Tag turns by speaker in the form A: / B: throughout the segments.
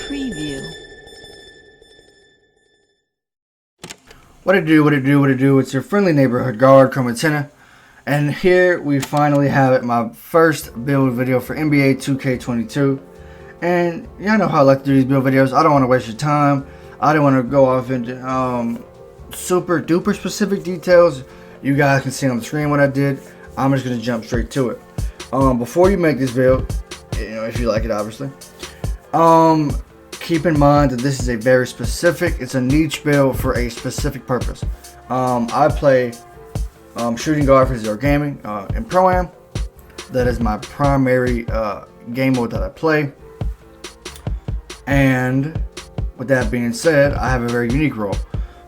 A: Preview.
B: What it do, it's your friendly neighborhood guard, chromeantennae. And here we finally have it, my first build video for NBA 2K22. And y'all know how I like to do these build videos. I don't want to waste your time. I don't want to go off into super duper specific details. You guys can see on the screen what I did. I'm just going to jump straight to it. Before you make this build, if you like it obviously, keep in mind that this is a very specific, it's a niche build for a specific purpose. I play shooting guard for Zero Gaming in Pro-Am. That is my primary game mode that I play. And with that being said, I have a very unique role.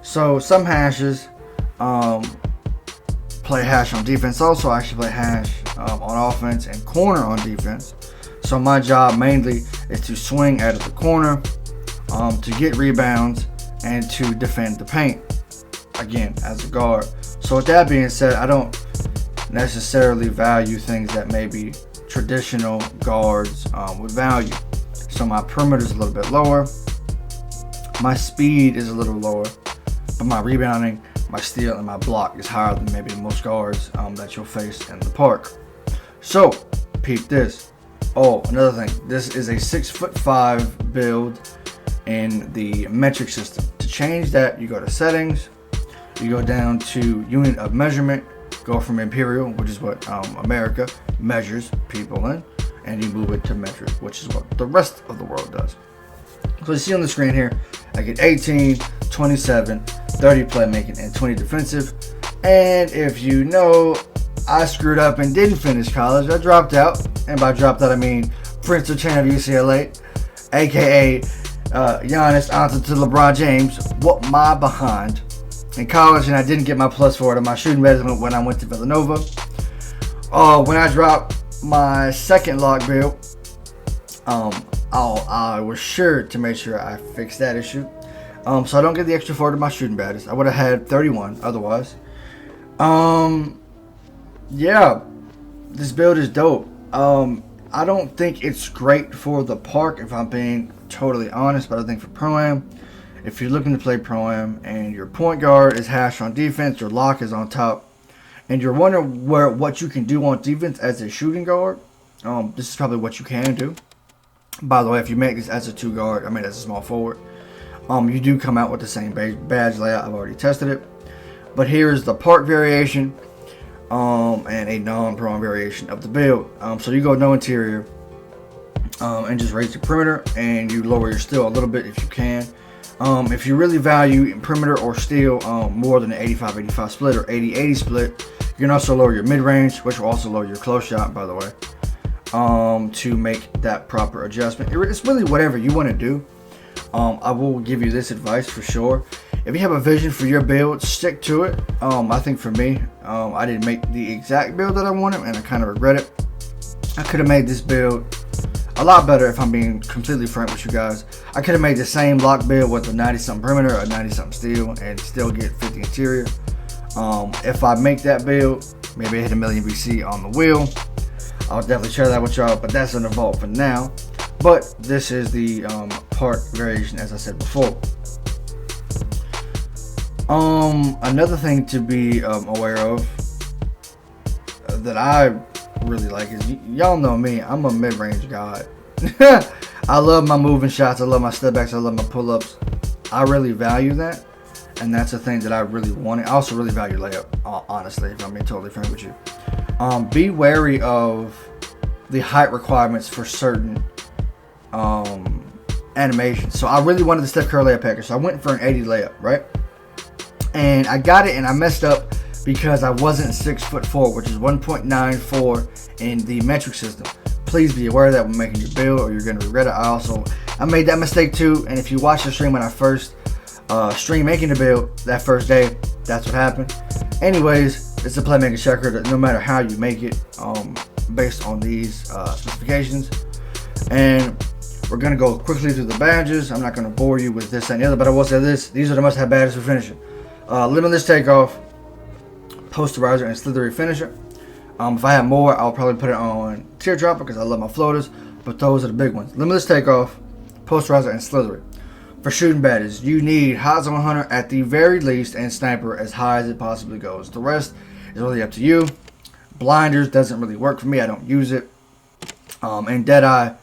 B: So some hashes play hash on defense. Also, I actually play hash on offense and corner on defense. So my job mainly is to swing out of the corner, to get rebounds, and to defend the paint. Again, as a guard. So with that being said, I don't necessarily value things that maybe traditional guards would value. So my perimeter is a little bit lower, my speed is a little lower, but my rebounding, my steal, and my block is higher than maybe most guards that you'll face in the park. So peep this. Oh, another thing, this is a 6'5" build in the metric system. To change that, you go to settings, you go down to unit of measurement, go from imperial, which is what America measures people in, and you move it to metric, which is what the rest of the world does. So you see on the screen here, I get 18, 27, 30 playmaking, and 20 defensive. And if you know, I screwed up and didn't finish college. I dropped out, and by dropped out I mean Prince of Chan of UCLA, aka Giannis answer to LeBron James. What my behind in college, and I didn't get my plus for it on my shooting regimen when I went to Villanova. When I dropped my second lock build, I was sure to make sure I fixed that issue. So I don't get the extra 4 to my shooting badges. I would have had 31 otherwise. Yeah, this build is dope. I don't think it's great for the park, if I'm being totally honest, but I think for Pro-Am, if you're looking to play Pro-Am and your point guard is hash on defense, your lock is on top, and you're wondering what you can do on defense as a shooting guard, this is probably what you can do. By the way, if you make this as a 2 guard, I mean as a small forward, you do come out with the same badge layout. I've already tested it. But here's the park variation and a non-Pro-Am variation of the build. So you go no interior and just raise the perimeter, and you lower your steal a little bit if you can. If you really value perimeter or steal more than an 85-85 split or 80-80 split, you can also lower your mid-range, which will also lower your close shot, by the way, to make that proper adjustment. It's really whatever you want to do. I will give you this advice for sure. If you have a vision for your build, stick to it. I think for me, I didn't make the exact build that I wanted, and I kind of regret it. I could have made this build a lot better, if I'm being completely frank with you guys. I could have made the same lock build with a 90-something perimeter, a 90-something steal, and still get 50 interior. If I make that build, maybe I hit a million BC on the wheel. I'll definitely share that with y'all, but that's an evolve for now. But this is the park variation, as I said before. Another thing to be aware of that I really like is, y'all know me, I'm a mid-range guy. I love my moving shots, I love my step backs, I love my pull-ups. I really value that, and that's a thing that I really wanted. I also really value layup, honestly, if I'm being totally frank with you. Be wary of the height requirements for certain animations. So I really wanted the Steph Curry layup package, so I went for an 80 layup, right? And I got it, and I messed up because I wasn't 6'4", which is 1.94 in the metric system. Please be aware of that when making your build, or you're going to regret it. I made that mistake too, and if you watch the stream when I first stream making the build that first day, that's what happened. Anyways, it's a playmaking checker that no matter how you make it, based on these specifications. And we're going to go quickly through the badges. I'm not going to bore you with this and the other, but I will say this: these are the must-have badges for finishing. Limitless takeoff, posterizer, and slithery finisher. If I had more, I'll probably put it on Teardropper because I love my floaters. But those are the big ones. Limitless Takeoff, Posterizer, and Slithery. For shooting badges, you need Hot Zone Hunter at the very least and Sniper as high as it possibly goes. The rest is really up to you. Blinders doesn't really work for me. I don't use it. And Deadeye,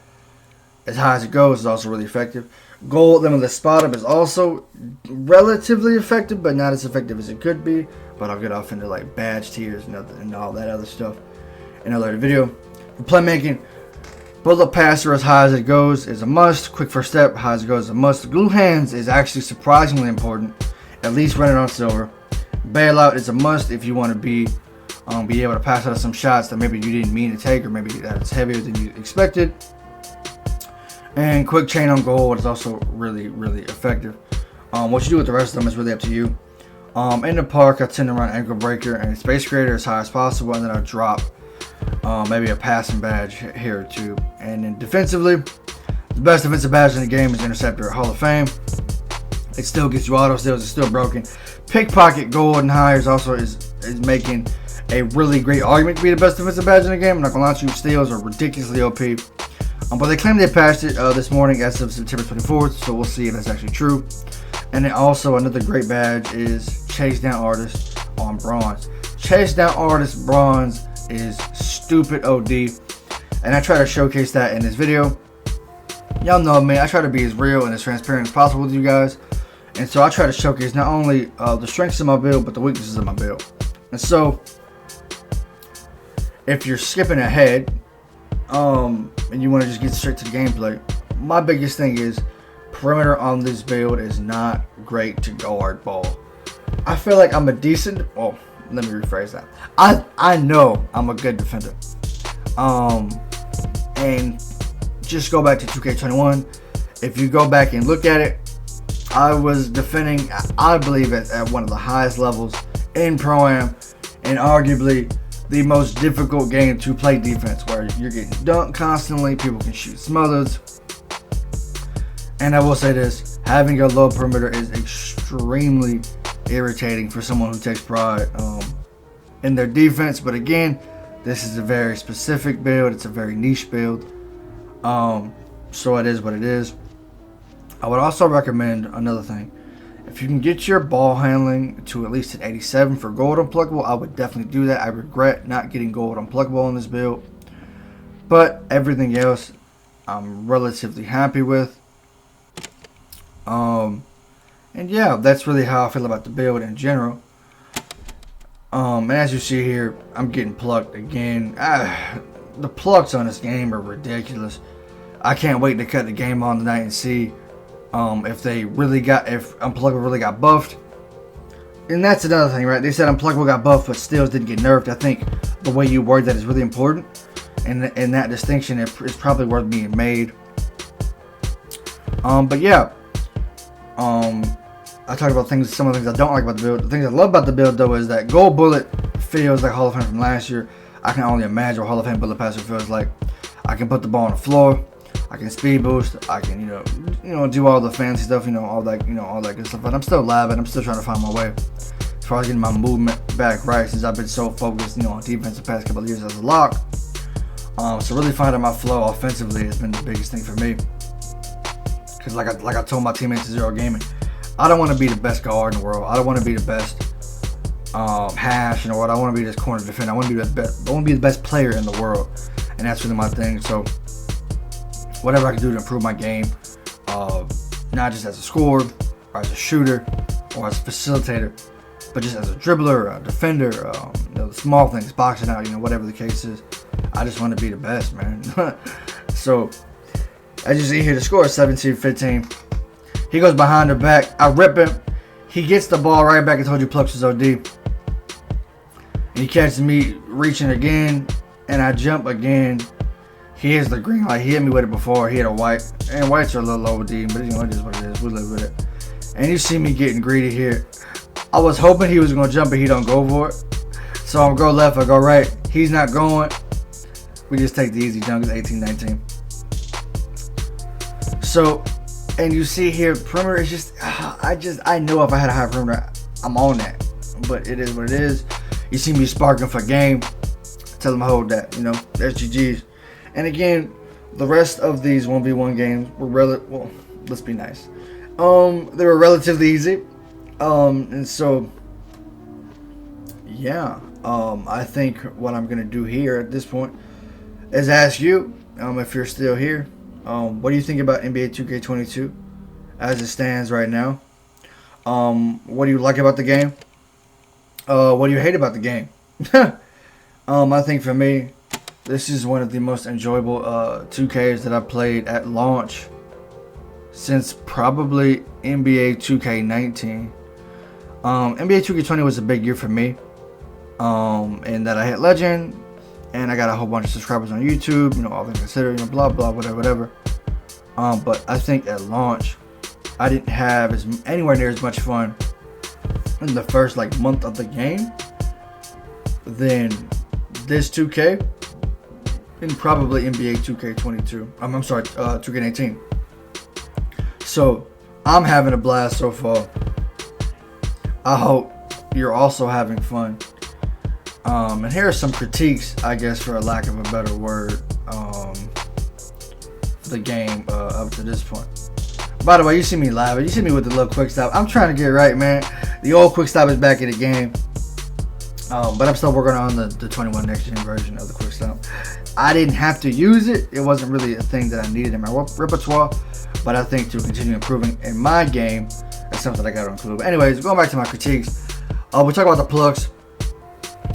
B: as high as it goes, is also really effective. Gold Limitless Spot Up is also relatively effective, but not as effective as it could be. But I'll get off into like badge tiers and all that other stuff in a later video. For playmaking, Bullet Passer as high as it goes is a must. Quick First Step, high as it goes is a must. Glue Hands is actually surprisingly important. At least run it on silver. Bailout is a must if you want to be able to pass out some shots that maybe you didn't mean to take, or maybe that's heavier than you expected. And Quick Chain on gold is also really, really effective. What you do with the rest of them is really up to you. In the park, I tend to run Ankle Breaker and Space Creator as high as possible, and then I drop maybe a passing badge here or two. And then defensively, the best defensive badge in the game is Interceptor Hall of Fame. It still gets you auto steals, it's still broken. Pickpocket gold and higher is making a really great argument to be the best defensive badge in the game. I'm not gonna lie to you, steals are ridiculously OP. But they claim they patched it this morning as of September 24th, so we'll see if that's actually true. And then also another great badge is Chase Down Artist on bronze. Chase Down Artist bronze is stupid OD, and I try to showcase that in this video. Y'all know me, I try to be as real and as transparent as possible with you guys, and so I try to showcase not only the strengths of my build but the weaknesses of my build. And so if you're skipping ahead and you want to just get straight to the gameplay, my biggest thing is perimeter on this build is not great to guard ball. I feel like I'm a decent, well, let me rephrase that. I know I'm a good defender. And just go back to 2K21. If you go back and look at it, I was defending, I believe, at one of the highest levels in Pro-Am, and arguably the most difficult game to play defense, where you're getting dunked constantly, people can shoot smothers. And I will say this, having a low perimeter is extremely irritating for someone who takes pride in their defense. But again, this is a very specific build, it's a very niche build, so it is what it is. I would also recommend another thing. If you can get your ball handling to at least an 87 for gold unpluckable, I would definitely do that. I regret not getting gold unpluckable on this build, but everything else I'm relatively happy with. And yeah, that's really how I feel about the build in general. And as you see here, I'm getting plucked again. The plucks on this game are ridiculous. I can't wait to cut the game on tonight and see if Unpluckable really got buffed. And that's another thing, right? They said Unpluckable got buffed, but still didn't get nerfed. I think the way you word that is really important, and that distinction is probably worth being made. But yeah, I talked about some of the things I don't like about the build. The things I love about the build, though, is that Gold Bullet feels like Hall of Fame from last year. I can only imagine what Hall of Fame Bullet Passer feels like. I can put the ball on the floor. I can speed boost. I can, do all the fancy stuff, all that good stuff. But I'm still labbing. I'm still trying to find my way as far as getting my movement back right, since I've been so focused, on defense the past couple of years as a lock. So really finding my flow offensively has been the biggest thing for me. Because like I told my teammates at Zero Gaming, I don't want to be the best guard in the world. I don't want to be the best hash in the world. I want to be this corner defender. I want to be the best player in the world, and that's really my thing. So whatever I can do to improve my game, not just as a scorer or as a shooter or as a facilitator, but just as a dribbler, a defender, the small things, boxing out, whatever the case is. I just want to be the best, man. So as you see here, the score is 17-15. He goes behind the back. I rip him. He gets the ball right back. I told you Plux is OD. And he catches me reaching again, and I jump again. He has the green light. He hit me with it before. He had a white. And whites are a little OD, but it is what it is. We'll live with it. And you see me getting greedy here. I was hoping he was going to jump, but he don't go for it. So I'm go left, I go right. He's not going. We just take the easy dunk. It's 18-19. So, and you see here, perimeter is just, I know if I had a high perimeter, I'm on that. But it is what it is. You see me sparking for game. tell them hold that. You know, there's GG's. And again, the rest of these 1v1 games were well, let's be nice. They were relatively easy. And so, yeah. I think what I'm gonna do here at this point is ask you, if you're still here, what do you think about NBA 2K22 as it stands right now? What do you like about the game? What do you hate about the game? I think for me, this is one of the most enjoyable 2Ks that I've played at launch since probably NBA 2K19. NBA 2K20 was a big year for me, and that I hit Legend, and I got a whole bunch of subscribers on YouTube, you know, all things considered, you know, blah blah, whatever. But I think at launch, I didn't have anywhere near as much fun in the first like month of the game than this 2K and probably NBA 2K22. I'm sorry, 2K18. So I'm having a blast so far. I hope you're also having fun. And here are some critiques, I guess, for a lack of a better word, for the game up to this point. By the way, you see me live. You see me with the little quick stop. I'm trying to get right, man. The old quick stop is back in the game. But I'm still working on the 21 next gen version of the quick stop. I didn't have to use it. It wasn't really a thing that I needed in my repertoire. But I think to continue improving in my game, that's something I got to include. But anyways, going back to my critiques. We talk about the plugs.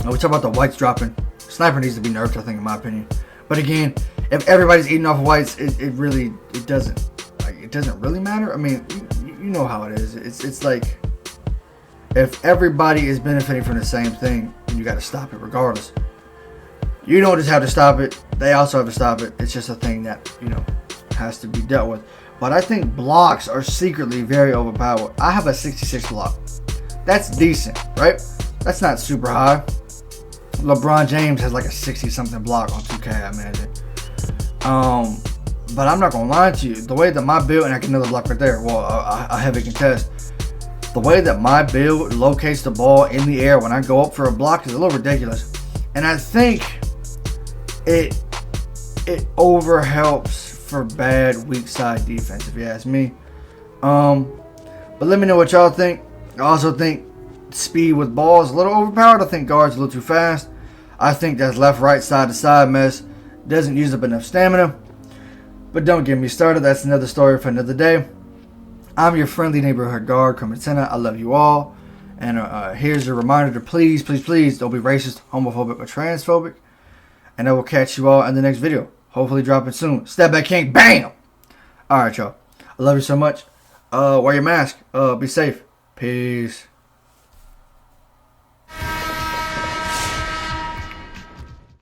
B: We talk about the whites dropping. Sniper needs to be nerfed, I think, in my opinion. But again, if everybody's eating off of whites, it doesn't. It doesn't really matter. I mean, you know how it is. It's like if everybody is benefiting from the same thing, then you got to stop it regardless. You don't just have to stop it. They also have to stop it. It's just a thing that, you know, has to be dealt with. But I think blocks are secretly very overpowered. I have a 66 block. That's decent, right? That's not super high. LeBron James has like a 60-something block on 2K, I imagine. But I'm not gonna lie to you. The way that my build, and I get another block right there. Well, a heavy contest. The way that my build locates the ball in the air when I go up for a block is a little ridiculous. And I think it over helps for bad weak side defense, if you ask me. But let me know what y'all think. I also think speed with ball is a little overpowered. I think guards a little too fast. I think that left, right, side to side mess doesn't use up enough stamina. But don't get me started. That's another story for another day. I'm your friendly neighborhood guard, chromeantennae. I love you all. And here's a reminder to please don't be racist, homophobic, or transphobic. And I will catch you all in the next video. Hopefully dropping soon. Step back king. Bam! Alright, y'all. I love you so much. Wear your mask. Be safe. Peace.